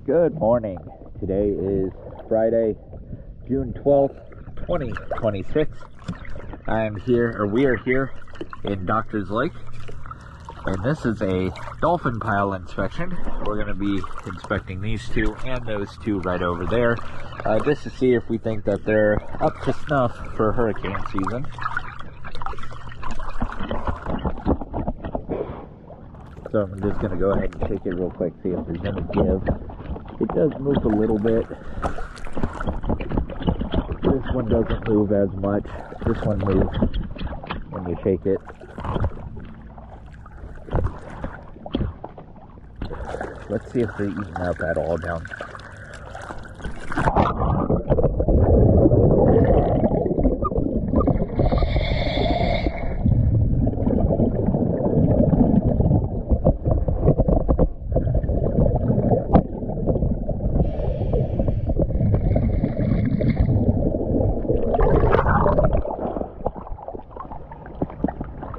Good morning. Today is Friday, June 12th, 2026. We are here in Doctor's Lake, and this is a dolphin pile inspection. We're going to be inspecting these two and those two right over there, just to see if we think that they're up to snuff for hurricane season. So I'm just going to go ahead and shake it real quick, see if there's any give. It does move a little bit. This one doesn't move as much. This one moves when you shake it. Let's see if they're eating up at all down.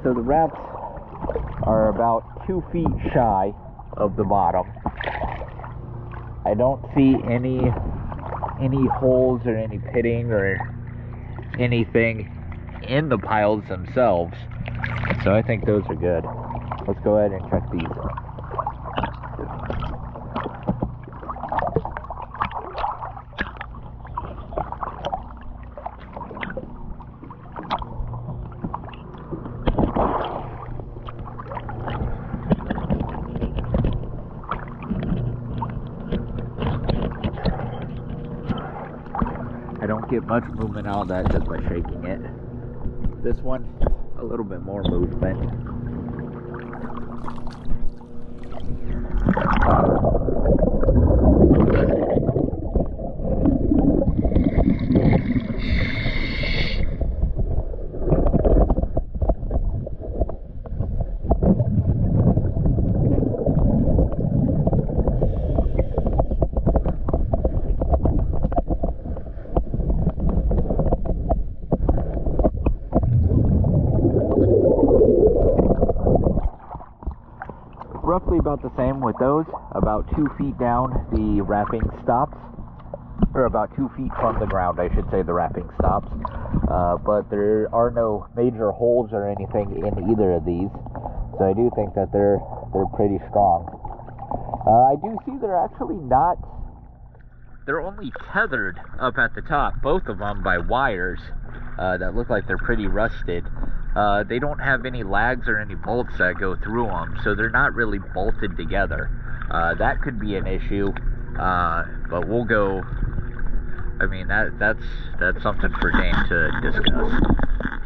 So the wraps are about 2 feet shy of the bottom. I don't see any holes or any pitting or anything in the piles themselves. So I think those are good. Let's go ahead and check these. I don't get much movement out of that just by shaking it. This one, a little bit more movement. Roughly about the same with those. About 2 feet down, the wrapping stops, or about 2 feet from the ground, I should say, the wrapping stops. But there are no major holes or anything in either of these, so I do think that they're pretty strong. I do see they're actually not. They're only tethered up at the top, both of them, by wires that look like they're pretty rusted. They don't have any lags or any bolts that go through them, so they're not really bolted together. That could be an issue, but we'll go. I mean, that's something for Dane to discuss.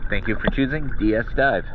Thank you for choosing DS Dive.